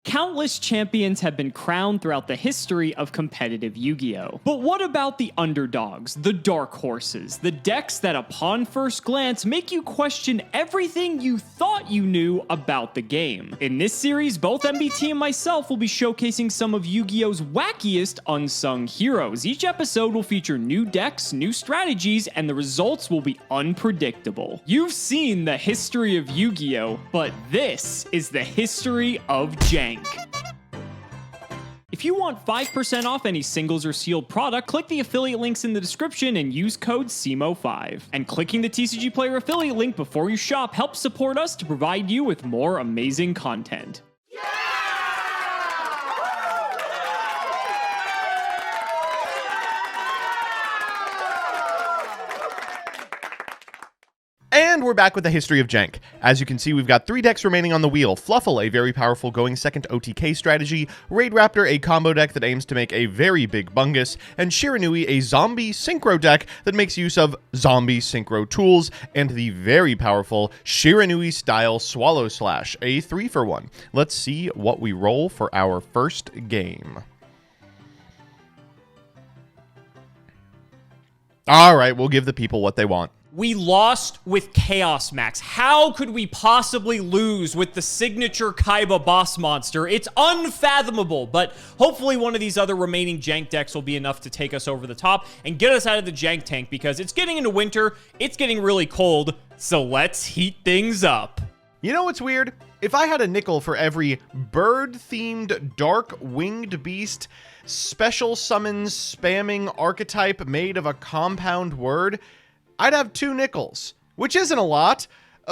Countless champions have been crowned throughout the history of competitive Yu-Gi-Oh! But what about the underdogs, the dark horses, the decks that upon first glance make you question everything you thought you knew about the game? In this series, both MBT and myself will be showcasing some of Yu-Gi-Oh's wackiest unsung heroes. Each episode will feature new decks, new strategies, and the results will be unpredictable. You've seen the history of Yu-Gi-Oh! But this is the history of Jank. If you want 5% off any singles or sealed product, click the affiliate links in the description and use code CIMOOOOO5. And clicking the TCG Player affiliate link before you shop helps support us to provide you with more amazing content. And we're back with the history of Jank. As you can see, we've got 3 decks remaining on the wheel. Fluffle, a very powerful going second OTK strategy, Raidraptor, a combo deck that aims to make a very big bungus, and Shiranui, a zombie synchro deck that makes use of zombie synchro tools, and the very powerful Shiranui style Swallow Slash, a 3-for-1. Let's see what we roll for our first game. Alright, we'll give the people what they want. We lost with Chaos Max. How could we possibly lose with the signature Kaiba boss monster? It's unfathomable, but hopefully one of these other remaining Jank decks will be enough to take us over the top and get us out of the Jank tank, because it's getting into winter, it's getting really cold, so let's heat things up. You know what's weird? If I had a nickel for every bird-themed dark winged beast special summons spamming archetype made of a compound word, I'd have 2 nickels, which isn't a lot,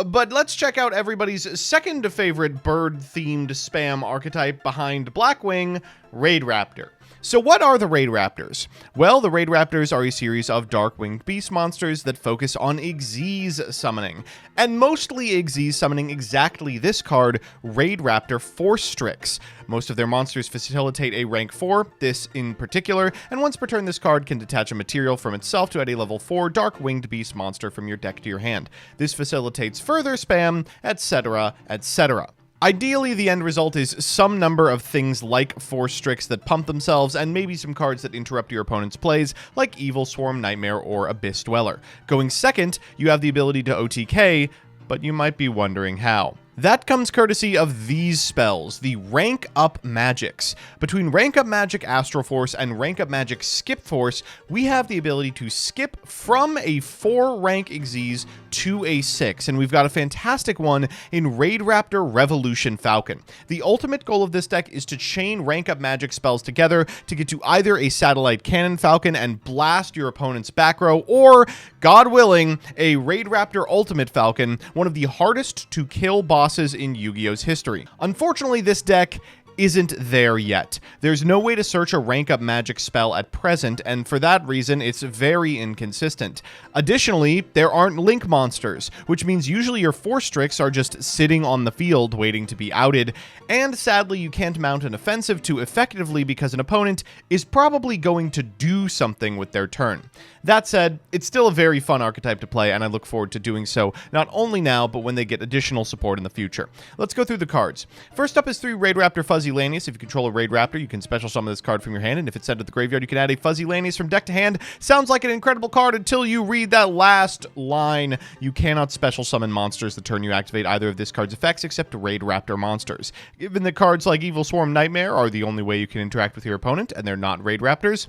but let's check out everybody's second favorite bird-themed spam archetype behind Blackwing, Raidraptor. So what are the Raidraptors? Well, the Raidraptors are a series of dark-winged beast monsters that focus on Xyz summoning, and mostly Xyz summoning exactly this card, Raidraptor Force Strix. Most of their monsters facilitate a rank 4, this in particular, and once per turn this card can detach a material from itself to add a level 4 dark-winged beast monster from your deck to your hand. This facilitates further spam, etc., etc. Ideally, the end result is some number of things like Force Strix that pump themselves, and maybe some cards that interrupt your opponent's plays, like Evil Swarm, Nightmare, or Abyss Dweller. Going second, you have the ability to OTK, but you might be wondering how. That comes courtesy of these spells, the Rank Up Magics. Between Rank Up Magic Astral Force and Rank Up Magic Skip Force, we have the ability to skip from a 4-rank Xyz to a 6, and we've got a fantastic one in Raidraptor Revolution Falcon. The ultimate goal of this deck is to chain Rank Up Magic spells together to get to either a Satellite Cannon Falcon and blast your opponent's back row, or, God willing, a Raidraptor Ultimate Falcon, one of the hardest to kill bosses in Yu-Gi-Oh's history. Unfortunately, this deck isn't there yet. There's no way to search a rank up magic spell at present, and for that reason, it's very inconsistent. Additionally, there aren't link monsters, which means usually your Force Strix are just sitting on the field waiting to be outed, and sadly you can't mount an offensive too effectively because an opponent is probably going to do something with their turn. That said, it's still a very fun archetype to play, and I look forward to doing so not only now, but when they get additional support in the future. Let's go through the cards. First up is 3 Raidraptor Fuzzy Lanius. If you control a Raidraptor, you can special summon this card from your hand, and if it's sent to the graveyard, you can add a Fuzzy Lanius from deck to hand. Sounds like an incredible card until you read that last line. You cannot special summon monsters the turn you activate either of this card's effects except Raidraptor monsters. Given that cards like Evil Swarm, Nightmare are the only way you can interact with your opponent, and they're not Raidraptors,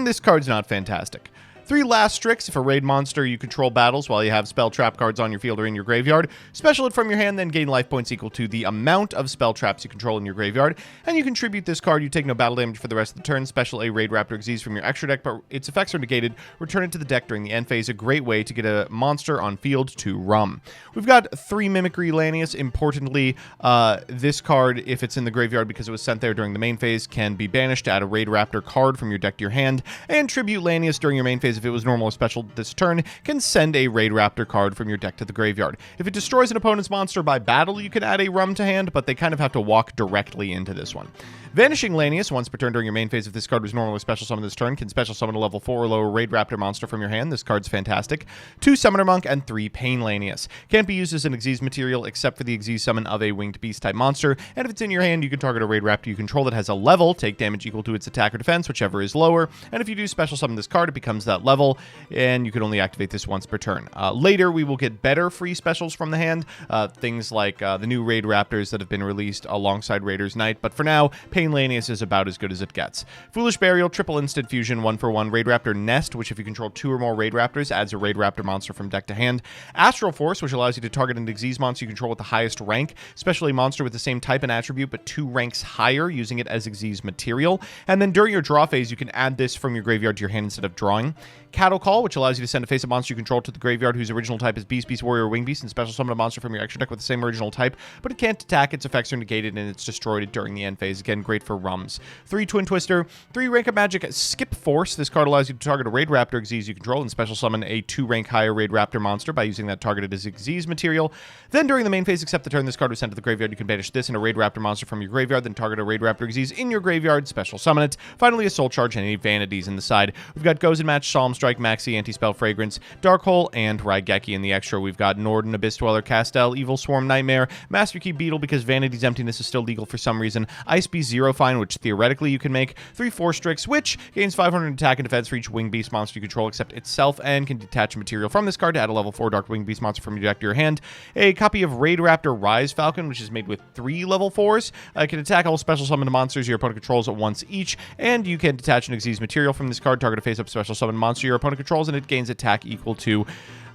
this card's not fantastic. 3 Last Strix. If a raid monster you control battles while you have spell trap cards on your field or in your graveyard, special it from your hand, then gain life points equal to the amount of spell traps you control in your graveyard, and you contribute this card. You take no battle damage for the rest of the turn. Special a Raidraptor Xyz from your extra deck, but its effects are negated. Return it to the deck during the end phase. A great way to get a monster on field to rum. We've got 3 Mimicry Lanius. Importantly, this card, if it's in the graveyard because it was sent there during the main phase, can be banished to add a Raidraptor card from your deck to your hand, and tribute Lanius during your main phase if it was normal or special this turn, can send a Raidraptor card from your deck to the graveyard. If it destroys an opponent's monster by battle, you can add a Rum to hand, but they kind of have to walk directly into this one. Vanishing Lanius, once per turn during your main phase, if this card was normally special summoned this turn, can special summon a level 4 or lower Raidraptor monster from your hand. This card's fantastic. 2 Summoner Monk and 3 Pain Lanius. Can't be used as an Xyz material except for the Xyz summon of a winged beast type monster, and if it's in your hand, you can target a Raidraptor you control that has a level, take damage equal to its attack or defense, whichever is lower, and if you do special summon this card, it becomes that level, and you can only activate this once per turn. Later, we will get better free specials from the hand, things like the new Raidraptors that have been released alongside Raider's Knight, but for now, Pain Lanius is about as good as it gets. Foolish Burial, triple instant fusion, 1-for-1 Raidraptor Nest, which if you control 2 or more Raidraptors, adds a Raidraptor monster from deck to hand. Astral Force, which allows you to target an Xyz monster you control with the highest rank, especially a monster with the same type and attribute, but 2 ranks higher, using it as Xyz material. And then during your draw phase, you can add this from your graveyard to your hand instead of drawing. Cattle Call, which allows you to send a face-up monster you control to the graveyard whose original type is Beast, Beast Warrior, or Wing Beast, and special summon a monster from your extra deck with the same original type, but it can't attack, its effects are negated, and it's destroyed during the end phase. Again, great for Rums. 3 Twin Twister, 3 Rank of Magic Skip Force. This card allows you to target a Raidraptor Xyz you control and special summon a 2 rank higher Raidraptor monster by using that targeted as Xyz material. Then during the main phase, except the turn this card was sent to the graveyard, you can banish this and a Raidraptor monster from your graveyard, then target a Raidraptor Xyz in your graveyard, special summon it. Finally, a Soul Charge and any Vanities in the side. We've got Goes and Match, Solemn Strike, Maxi, Anti-Spell Fragrance, Darkhole, and Raigeki in the extra. We've got Norden, Abyss Dweller, Castel, Evil Swarm, Nightmare, Master Key Beetle because Vanity's Emptiness is still legal for some reason, Ice Beast Zero Fine, which theoretically you can make, 3 Force Strix, which gains 500 attack and defense for each Wing Beast monster you control except itself, and can detach material from this card to add a level 4 Dark Wing Beast monster from your deck to your hand. A copy of Raidraptor Rise Falcon, which is made with 3 level 4s, can attack all special summoned monsters your opponent controls at once each, and you can detach an Xyz material from this card, target a face-up special summon monster your opponent controls, and it gains attack equal to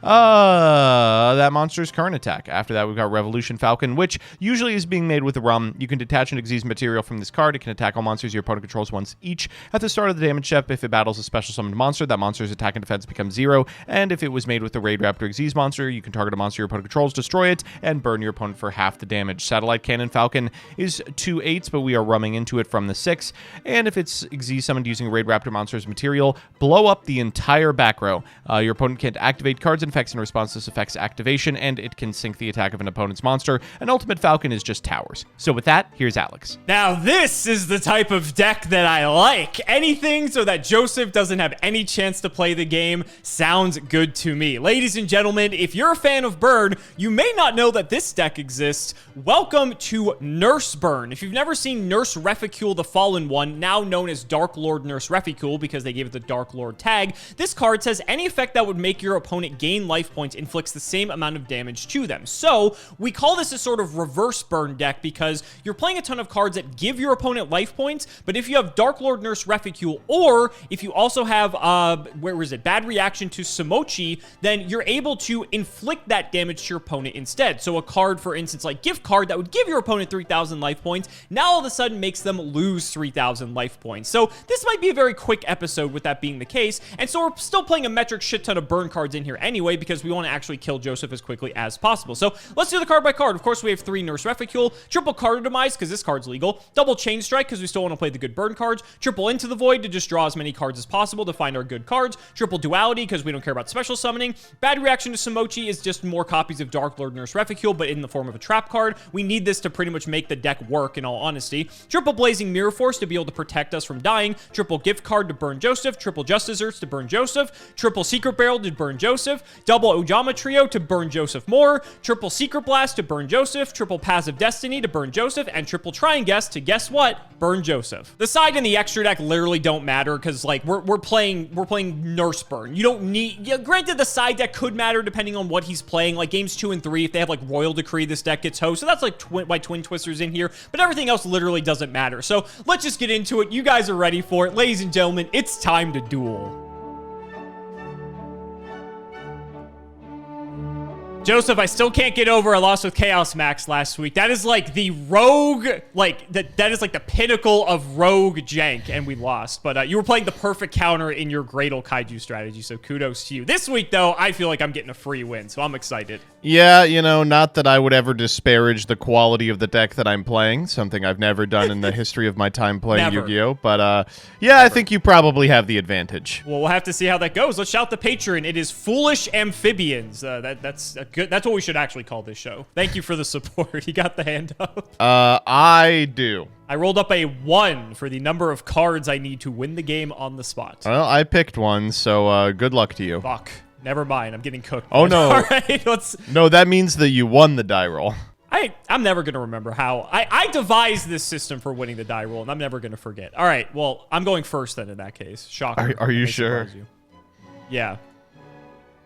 that monster's current attack. After that, we've got Revolution Falcon, which usually is being made with a Rum. You can detach an Xyz material from this card. It can attack all monsters your opponent controls once each. At the start of the damage step, if it battles a special summoned monster, that monster's attack and defense becomes 0. And if it was made with the Raidraptor Xyz monster, you can target a monster your opponent controls, destroy it, and burn your opponent for half the damage. Satellite Cannon Falcon is 2 8s, but we are rumming into it from the 6. And if it's Xyz summoned using a Raidraptor monster's material, blow up the entire back row. Your opponent can't activate cards and effects in response to this effect's activation, and it can sink the attack of an opponent's monster. An Ultimate Falcon is just towers. So with that, here's Alex. Now this is the type of deck that I like. Anything so that Joseph doesn't have any chance to play the game sounds good to me. Ladies and gentlemen, if you're a fan of Burn, you may not know that this deck exists. Welcome to Nurse Burn. If you've never seen Nurse Reficule the Fallen One, now known as Dark Lord Nurse Reficule because they gave it the Dark Lord tag, this card says any effect that would make your opponent gain life points inflicts the same amount of damage to them. So we call this a sort of reverse burn deck because you're playing a ton of cards that give your opponent life points, but if you have Dark Lord Nurse Reficule, or if you also have Bad Reaction to Cimoooooooo, then you're able to inflict that damage to your opponent instead. So a card, for instance, like Gift Card that would give your opponent 3,000 life points, now all of a sudden makes them lose 3,000 life points. So this might be a very quick episode with that being the case, and so we're still playing a metric shit ton of burn cards in here anyway because we want to actually kill Joseph as quickly as possible. So let's do the card by card. Of course, we have 3 Nurse Reficule, triple Card Demise because this card's legal, double Chain Strike because we still want to play the good burn cards, triple Into the Void to just draw as many cards as possible to find our good cards, triple Duality because we don't care about special summoning, Bad Reaction to Cimoooooooo is just more copies of Dark Lord Nurse Reficule but in the form of a trap card. We need this to pretty much make the deck work in all honesty. Triple Blazing Mirror Force to be able to protect us from dying, triple Gift Card to burn Joseph, triple Justice Earth to burn Joseph, triple Secret Barrel to burn Joseph, double Ojama Trio to burn Joseph more, triple Secret Blast to burn Joseph, triple Passive Destiny to burn Joseph, and triple Try and Guess to guess what? Burn Joseph. The side and the extra deck literally don't matter because like we're playing Nurse Burn. You don't need, granted the side deck could matter depending on what he's playing, like games 2 and 3 if they have like Royal Decree this deck gets host, so that's like why Twin Twister's in here, but everything else literally doesn't matter. So let's just get into it. You guys are ready for it. Ladies and gentlemen, it's time to duel. Joseph, I still can't get over I lost with Chaos Max last week. That is like the rogue, like that is like the pinnacle of rogue jank, and we lost. But you were playing the perfect counter in your Gradle Kaiju strategy, so kudos to you. This week, though, I feel like I'm getting a free win, so I'm excited. Yeah, you know, not that I would ever disparage the quality of the deck that I'm playing, something I've never done in the history of my time playing Yu-Gi-Oh! But yeah, I think you probably have the advantage. Well, we'll have to see how that goes. Let's shout the patron. It is Foolish Amphibians. That's what we should actually call this show. Thank you for the support. You got the hand up. I do. I rolled up a 1 for the number of cards I need to win the game on the spot. Well, I picked one, so good luck to you. Fuck. Never mind. I'm getting cooked. Oh, no. All right, No, that means that you won the die roll. I'm never going to remember how. I devised this system for winning the die roll, and I'm never going to forget. All right, well, I'm going first then in that case. Shocker. Are you sure? Yeah.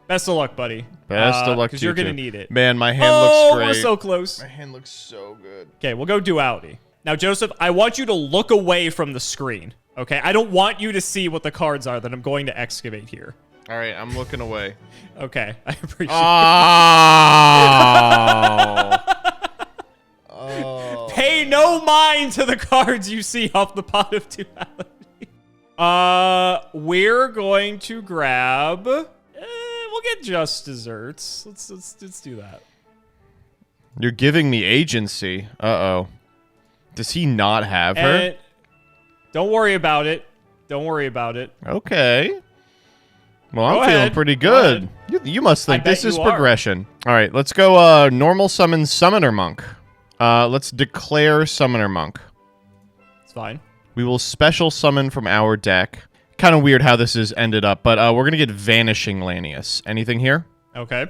Best of luck, buddy. Best of luck to you, because you're going to need it. Man, my hand looks great. We're so close. My hand looks so good. Okay, we'll go duality. Now, Joseph, I want you to look away from the screen, okay? I don't want you to see what the cards are that I'm going to excavate here. All right, I'm looking away. Okay, I appreciate it. Oh. Pay no mind to the cards you see off the pot of duality. We're going to grab... we'll get just desserts. Let's do that. You're giving me agency. Uh-oh. Does he not have her? Don't worry about it. Don't worry about it. Okay. Well, I'm feeling pretty good. You must think this is progression. All right, let's go normal summon Summoner Monk. Let's declare Summoner Monk. It's fine. We will special summon from our deck. Kind of weird how this has ended up, but we're going to get Vanishing Lanius. Anything here? Okay.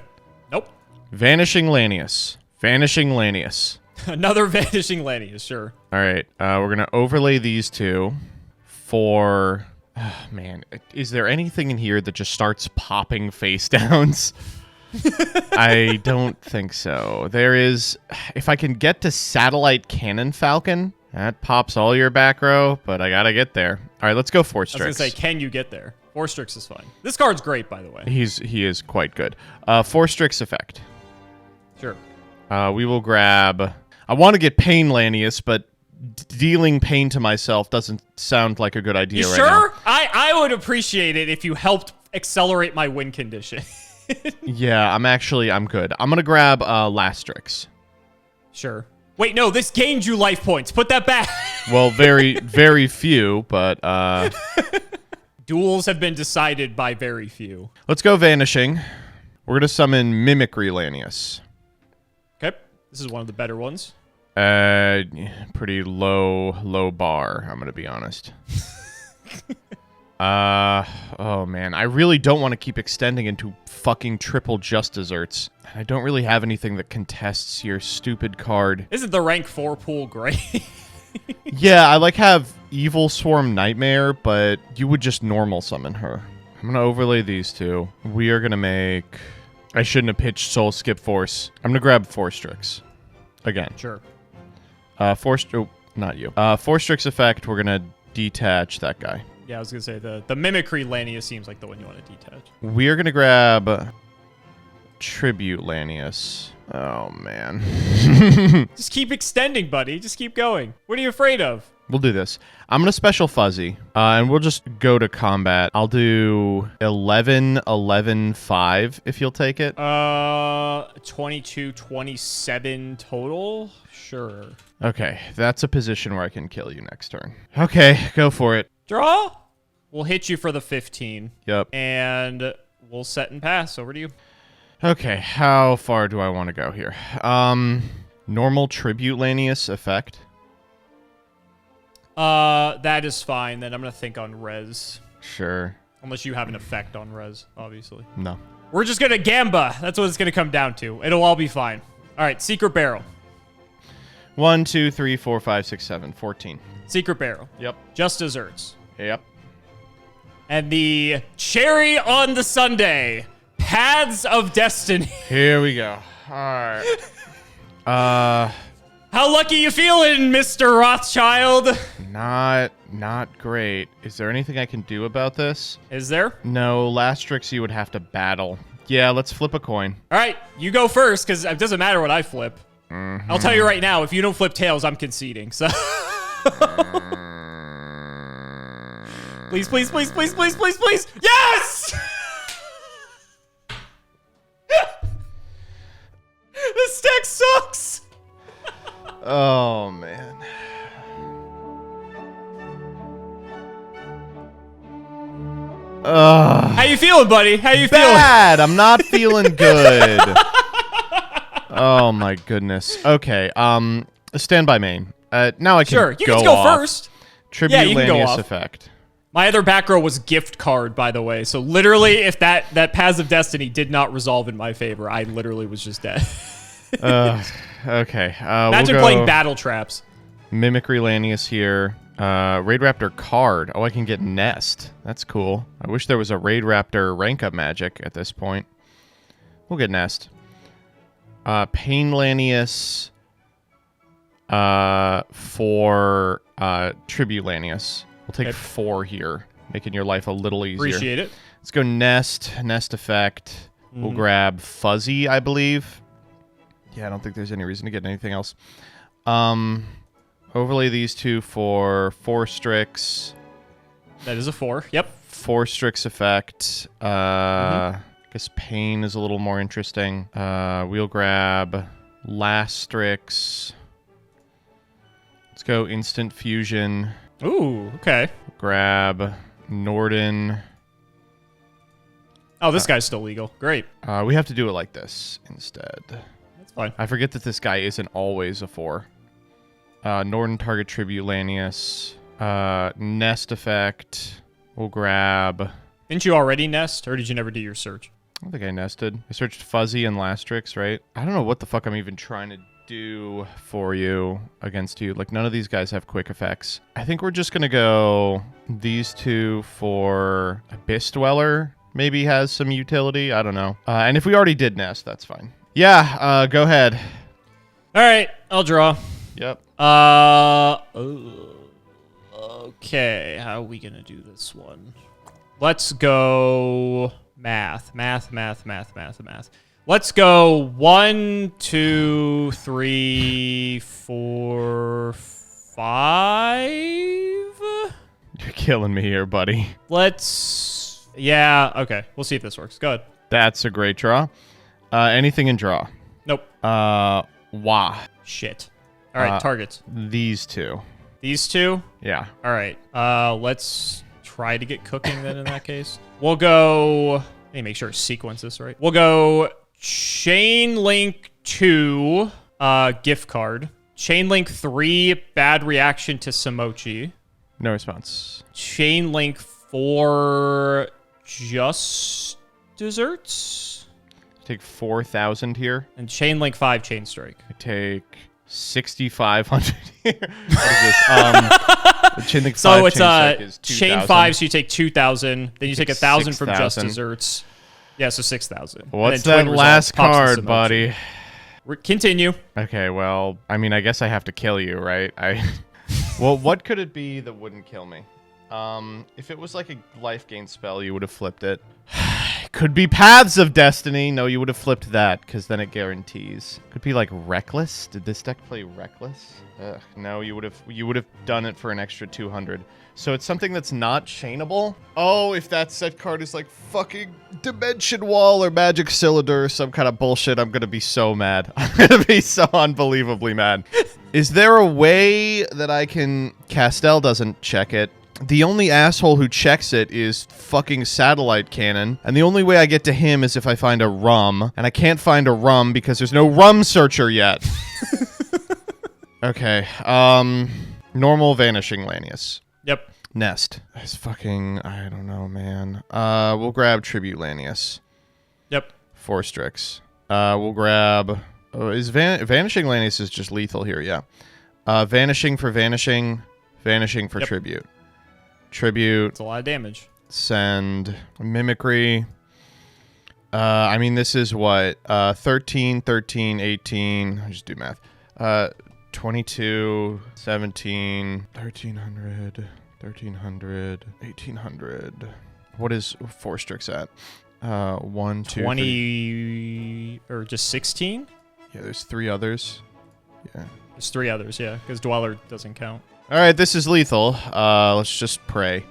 Nope. Vanishing Lanius. Vanishing Lanius. Another Vanishing Lanius, sure. All right, we're going to overlay these two for... man, is there anything in here that just starts popping face downs? I don't think so. There is... If I can get to Satellite Cannon Falcon, that pops all your back row, but I gotta get there. All right, let's go Force Strix. I was gonna say, can you get there? Force Strix is fine. This card's great, by the way. He is quite good. Force Strix effect. Sure. We will grab... I want to get Pain Lanius, but dealing pain to myself doesn't sound like a good idea right now. Sure? I would appreciate it if you helped accelerate my win condition. Yeah, I'm good. I'm going to grab Lastrix. Sure. Wait, no, this gained you life points. Put that back. Well, very, very few, but... Duels have been decided by very few. Let's go Vanishing. We're going to summon Mimicry Lanius. Okay. This is one of the better ones. Pretty low bar, I'm going to be honest. Oh man, I really don't want to keep extending into fucking triple just desserts. I don't really have anything that contests your stupid card. Isn't the rank 4 pool great? Yeah, I have Evil Swarm Nightmare, but you would just normal summon her. I'm going to overlay these two. We are going to make... I shouldn't have pitched Soul Skip Force. I'm going to grab Force Strix. Again. Sure. Force... Oh, not you. Force Strix effect, we're going to detach that guy. Yeah, I was going to say, the Mimicry Lanius seems like the one you want to detach. We're going to grab Tribute Lanius. Oh, man. Just keep extending, buddy. Just keep going. What are you afraid of? We'll do this. I'm going to Special Fuzzy, and we'll just go to combat. I'll do 11, 11, 5, if you'll take it. 22, 27 total? Sure. Okay, that's a position where I can kill you next turn. Okay, go for it. Draw? We'll hit you for the 15. Yep. And we'll set and pass. Over to you. Okay, how far do I want to go here? Normal Tribute Lanius effect. That is fine. Then I'm going to think on res. Sure. Unless you have an effect on res, obviously. No. We're just going to Gamba. That's what it's going to come down to. It'll all be fine. All right, Secret Barrel. 1, 2, 3, 4, 5, 6, 7, 14. Secret Barrel. Yep. Just desserts. Yep. And the cherry on the sundae. Paths of Destiny. Here we go. All right. How lucky you feeling, Mr. Rothschild? Not great. Is there anything I can do about this? Is there? No, Lastrix you would have to battle Yeah, let's flip a coin. All right, you go first, because it doesn't matter what I flip. I'll tell you right now, if you don't flip tails, I'm conceding. So, please, please, please, please, please, please, please. Yes! This deck sucks. Oh, man. How you feeling, buddy? How you feeling? Bad. I'm not feeling good. Oh my goodness. Okay. Standby main. Now I can Sure, you go can go off. first. Tribute Yeah, you can go Lanius off. effect. My other back row was gift card, by the way. So literally, if that Paths of Destiny did not resolve in my favor, I literally was just dead. Okay. Imagine we'll playing go battle traps. Mimicry Lanius here. Raidraptor card. Oh, I can get Nest. That's cool. I wish there was a Raidraptor rank up magic at this point. We'll get Nest. Pain Lanius for Tribute Lanius. We'll take 4 here, making your life a little easier. Appreciate it. Let's go Nest effect. We'll grab Fuzzy, I believe. Yeah, I don't think there's any reason to get anything else. Overlay these two for 4 Strix. That is a 4. Yep. 4 Strix effect. I guess Pain is a little more interesting. We'll grab Last Strix. Let's go Instant Fusion. Ooh, okay. Grab Norden. Oh, this guy's still legal. Great. We have to do it like this instead. That's fine. I forget that this guy isn't always a 4. Norden target Tribute Lanius. Nest effect. We'll grab... Didn't you already nest, or did you never do your search? I don't think I nested. I searched Fuzzy and Lastrix, right? I don't know what the fuck I'm even trying to do for you against you. Like, none of these guys have quick effects. I think we're just gonna go these two for Abyss Dweller. Maybe has some utility. I don't know. And if we already did nest, that's fine. Yeah, go ahead. All right, I'll draw. Yep. Okay, how are we gonna do this one? Let's go math. Let's go 1, 2, 3, 4, 5. You're killing me here, buddy. Yeah, okay. We'll see if this works. Go ahead. That's a great draw. Anything in draw? Nope. Wah. Shit. All right, targets. These two. These two? Yeah. All right. Let's try to get cooking then in that case. We'll go... Let me make sure I sequence this right. We'll go Chain Link 2, gift card. Chain Link 3, bad reaction to Samochi. No response. Chain Link 4, just desserts. Take 4,000 here. And Chain Link 5, Chain Strike. I take 6,500 here. What is this? Chain Link 5 So it's Chain Strike is 2,000. Chain 5, so you take 2,000. Then you take 1,000 from just 6,000. desserts. Yeah, so 6,000. What's And then that Twin last Resolve pops the card, Samochi. buddy? Continue. Okay, well, I mean, I guess I have to kill you, right? Well, what could it be that wouldn't kill me? If it was like a life gain spell, you would have flipped it. It could be Paths of Destiny. No, you would have flipped that, because then it guarantees. Could be like Reckless. Did this deck play Reckless? Ugh, no, you would have done it for an extra 200. So it's something that's not chainable. Oh, if that set card is like fucking Dimension Wall or Magic Cylinder or some kind of bullshit, I'm gonna be so mad. I'm gonna be so unbelievably mad. Is there a way that I can... Castell doesn't check it. The only asshole who checks it is fucking Satellite Cannon, and the only way I get to him is if I find a rum, and I can't find a rum because there's no rum searcher yet. Okay, normal Vanishing Lanius. Yep. Nest. It's fucking... I don't know, man. We'll grab Tribute Lanius. Yep. 4 Strix. We'll grab... Oh, Vanishing Lanius is just lethal here, yeah. Vanishing for Vanishing. Vanishing for Tribute. Tribute. It's a lot of damage. Send Mimicry. I mean, this is what? 13, 13, 18. I'll just do math. 22, 17, 1300, 1300, 1800. What is 4 Strix at? 1, 2, 20 or just 16? Yeah, there's 3 others. Yeah. There's 3 others, yeah, because Dweller doesn't count. All right, this is lethal. Let's just pray.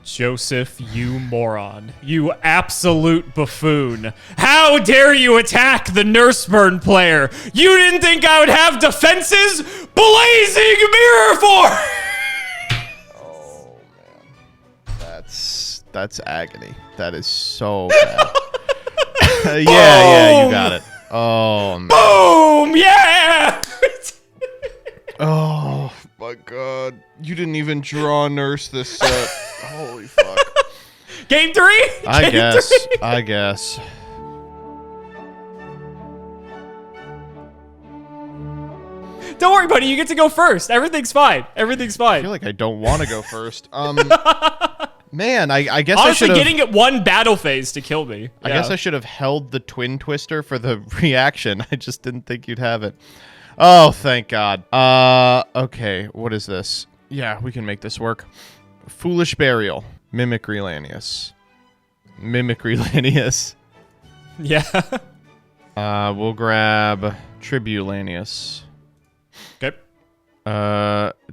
Joseph, you moron. You absolute buffoon. How dare you attack the Nurseburn player? You didn't think I would have defenses? Blazing Mirror Force! Oh, man. That's agony. That is so bad. Yeah, you got it. Oh, man. Boom! Yeah! Oh, my God. You didn't even draw Nurse this set. Holy fuck. Game 3? I guess. Don't worry, buddy. You get to go first. Everything's fine. Everything's I fine. feel like I don't want to go first. Man, I guess Honestly, I should have... getting it one battle phase to kill me. I guess I should have held the Twin Twister for the reaction. I just didn't think you'd have it. Oh, thank God. Okay, what is this? Yeah, we can make this work. Foolish Burial. Mimicry Lanius. Mimicry Lanius. Yeah. We'll grab Tribulanius. Okay.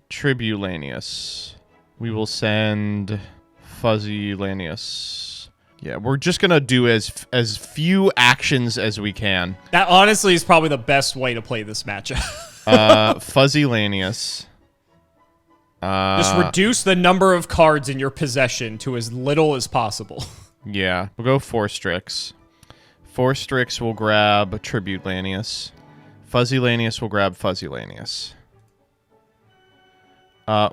Tribulanius. We will send Fuzzy Lanius. Yeah, we're just gonna do as few actions as we can. That honestly is probably the best way to play this matchup. Fuzzy Lanius. Just reduce the number of cards in your possession to as little as possible. Yeah, we'll go 4 Strix. 4 Strix will grab Tribute Lanius. Fuzzy Lanius will grab Fuzzy Lanius.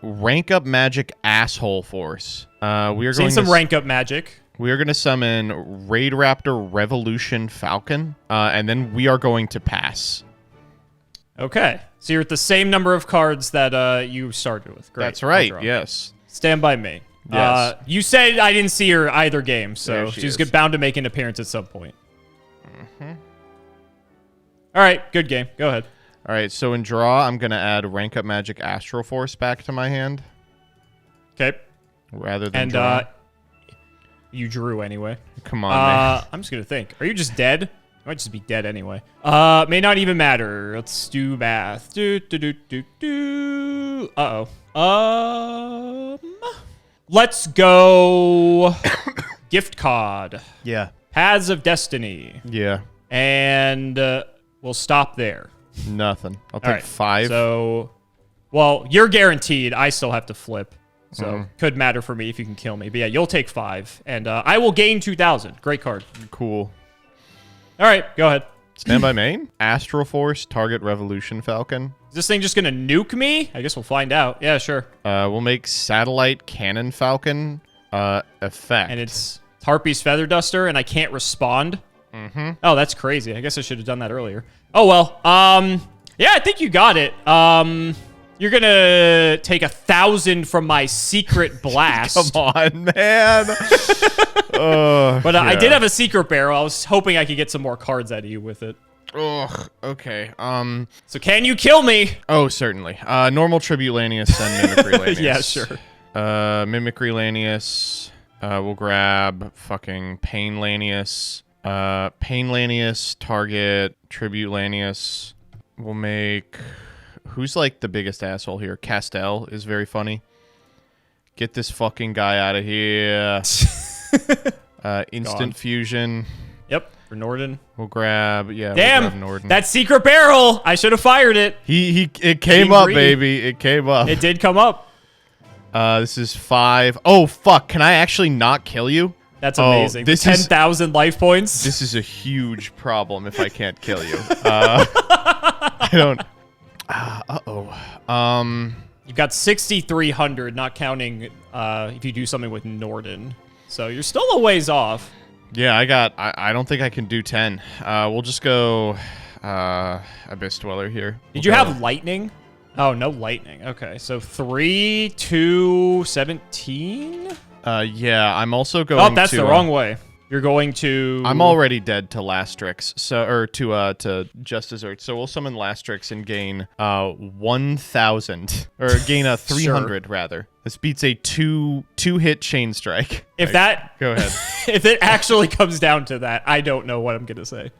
Rank up magic asshole force. We are Seen going some to rank up magic. We are going to summon Raidraptor Revolution Falcon, and then we are going to pass. Okay, so you're at the same number of cards that you started with. Great. That's right. I'll draw. Yes. Stand by me. Yes. You said I didn't see her either game, so There she she's is. bound to make an appearance at some point. All right, good game. Go ahead. All right. So in draw, I'm going to add Rank Up Magic Astral Force back to my hand, Okay. rather than And draw. you drew anyway. Come on, man. I'm just gonna think. Are you just dead? You might just be dead anyway. May not even matter. Let's do math. Uh-oh. Let's go gift card. Yeah. Paths of Destiny. Yeah. And we'll stop there. Nothing. I'll All take right. 5. So, well, you're guaranteed. I still have to flip. So, could matter for me if you can kill me. But yeah, you'll take 5. And I will gain 2,000. Great card. Cool. All right, go ahead. Stand by main. Astral Force, target Revolution Falcon. Is this thing just going to nuke me? I guess we'll find out. Yeah, sure. We'll make Satellite Cannon Falcon effect. And it's Harpy's Feather Duster, and I can't respond. Oh, that's crazy. I guess I should have done that earlier. Oh, well. Yeah, I think you got it. You're going to take 1,000 from my secret blast. Come on, man. But I did have a secret barrel. I was hoping I could get some more cards out of you with it. Ugh. Okay. So can you kill me? Oh, certainly. Normal Tribute Lanius and Mimicry Lanius. Yeah, sure. Mimicry Lanius. We'll grab fucking Pain Lanius. Pain Lanius, target Tribute Lanius. We'll make... Who's like the biggest asshole here? Castell is very funny. Get this fucking guy out of here. Instant Gone. Fusion. Yep, for Norden. We'll grab, yeah. Damn, we'll grab Norden. that secret barrel. I should have fired it. It came Being up, greedy. baby. It came up. It did come up. This is 5. Oh, fuck. Can I actually not kill you? That's amazing. This is 10,000 life points. This is a huge problem if I can't kill you. I don't... You've got 6,300, not counting if you do something with Norden. So you're still a ways off. Yeah, I don't think I can do 10. We'll just go Abyss Dweller here. Did you have lightning? Oh, no lightning. Okay, so 3, 2, 17? Yeah, I'm also going Oh, that's to... the wrong way. You're going to... I'm already dead to Lastrix, or to Just Dessert. So we'll summon Lastrix and gain 1,000, or gain a 300 rather. This beats a two-hit chain strike. If that... Go ahead. If it actually comes down to that, I don't know what I'm going to say.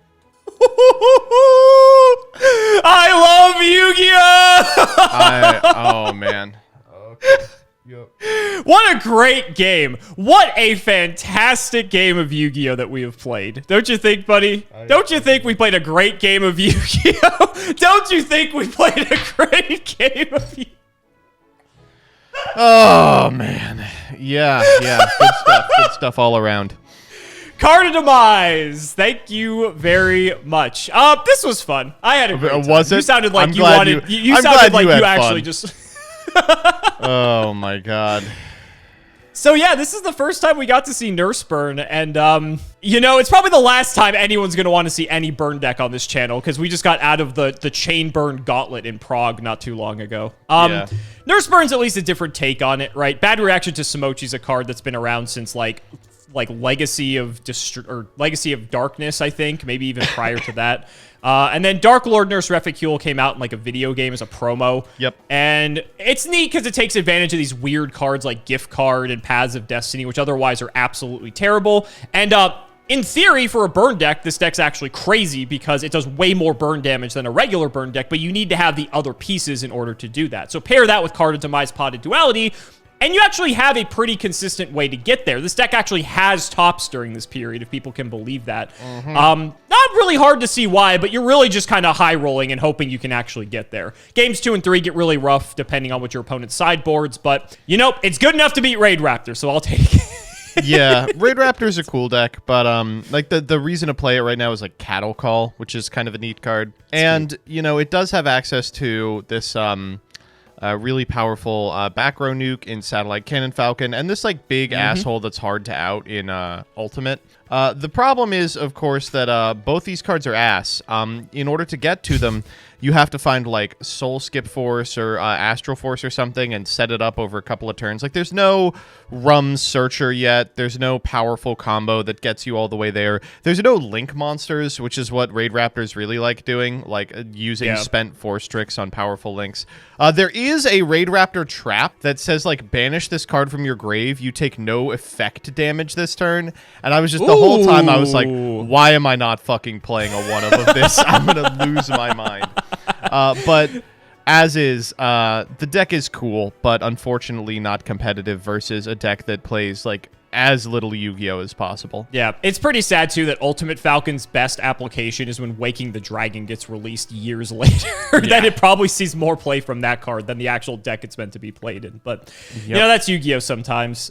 I love Yu-Gi-Oh! Oh, man. Okay. Yep. What a great game. What a fantastic game of Yu-Gi-Oh! That we have played. Don't you think, buddy? Don't you think we played a great game of Yu-Gi-Oh? Don't you think we played a great game of Yu-Gi-Oh? Oh, man. Yeah. Good stuff. Good stuff all around. Card of Demise. Thank you very much. This was fun. I had a great time. Was it? You sounded like I'm you glad wanted... you- You I'm sounded glad like you you had actually fun. just... Oh, my God. So yeah, this is the first time we got to see Nurse Burn, and you know, it's probably the last time anyone's gonna want to see any burn deck on this channel, because we just got out of the Chain Burn Gauntlet in Prague not too long ago. Yeah. Nurse Burn's at least a different take on it, right? Bad Reaction to Simochi's a card that's been around since like Legacy of Legacy of Darkness, I think, maybe even prior to that. And then Dark Lord Nurse Reficule came out in like a video game as a promo. Yep. And it's neat because it takes advantage of these weird cards like Gift Card and Paths of Destiny, which otherwise are absolutely terrible. And in theory, for a burn deck, this deck's actually crazy because it does way more burn damage than a regular burn deck, but you need to have the other pieces in order to do that. So pair that with Card of Demise Potted Duality, and you actually have a pretty consistent way to get there. This deck actually has tops during this period, if people can believe that. Not really hard to see why, but you're really just kind of high rolling and hoping you can actually get there. Games 2 and 3 get really rough depending on what your opponent's sideboards, but, you know, it's good enough to beat Raidraptor, so I'll take it. Yeah, Raidraptor's a cool deck, but like the reason to play it right now is like Cattle Call, which is kind of a neat card. And, you know, it does have access to this really powerful back row nuke in Satellite Cannon Falcon, and this like big asshole that's hard to out in Ultimate. The problem is, of course, that both these cards are ass. In order to get to them, you have to find like Soul Skip Force or Astral Force or something and set it up over a couple of turns. Like there's no Rum Searcher yet. There's no powerful combo that gets you all the way there. There's no Link monsters, which is what Raidraptors really like doing, like using spent Force tricks on powerful links. There is a Raidraptor trap that says like banish this card from your grave. You take no effect damage this turn. And I was just the whole time I was like, why am I not fucking playing a 1-of of this? I'm gonna lose my mind. But as is, the deck is cool, but unfortunately not competitive versus a deck that plays like as little Yu-Gi-Oh as possible. Yeah, it's pretty sad too that Ultimate Falcon's best application is when Waking the Dragon gets released years later. Then it probably sees more play from that card than the actual deck it's meant to be played in. But you know, that's Yu-Gi-Oh sometimes.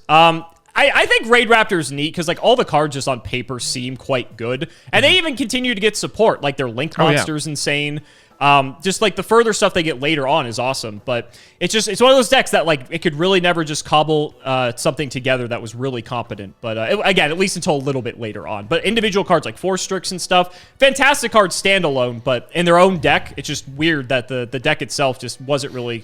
I think Raidraptor's neat because like all the cards just on paper seem quite good, and they even continue to get support. Like their Link monster's insane. Just like the further stuff they get later on is awesome, but it's one of those decks that like it could really never just cobble something together that was really competent. But again, at least until a little bit later on. But individual cards like Force Strix and stuff, fantastic cards standalone, but in their own deck, it's just weird that the deck itself just wasn't really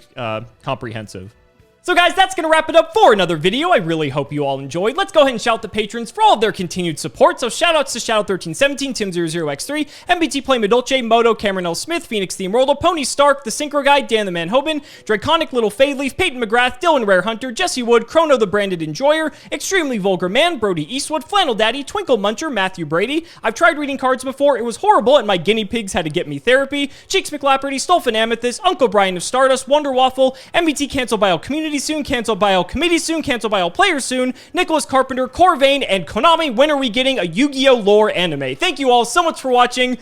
comprehensive. So guys, that's going to wrap it up for another video. I really hope you all enjoyed. Let's go ahead and shout out the patrons for all of their continued support. So shoutouts to Shadow1317, Tim00x3, MBT Play Medolce, Moto, Cameron L. Smith, Phoenix the Immortal, Pony Stark, The Synchro Guy, Dan the Man Hoban, Draconic Little Fadeleaf, Peyton McGrath, Dylan Rare Hunter, Jesse Wood, Chrono the Branded Enjoyer, Extremely Vulgar Man, Brody Eastwood, Flannel Daddy, Twinkle Muncher, Matthew Brady. I've tried reading cards before. It was horrible, and my guinea pigs had to get me therapy. Cheeks McLapperty, Stolfin Amethyst, Uncle Brian of Stardust, Wonder Waffle, MBT canceled by all community soon, canceled by all committee soon, canceled by all players soon, Nicholas Carpenter, Corvain, and Konami. When are we getting a Yu-Gi-Oh lore anime? Thank you all so much for watching.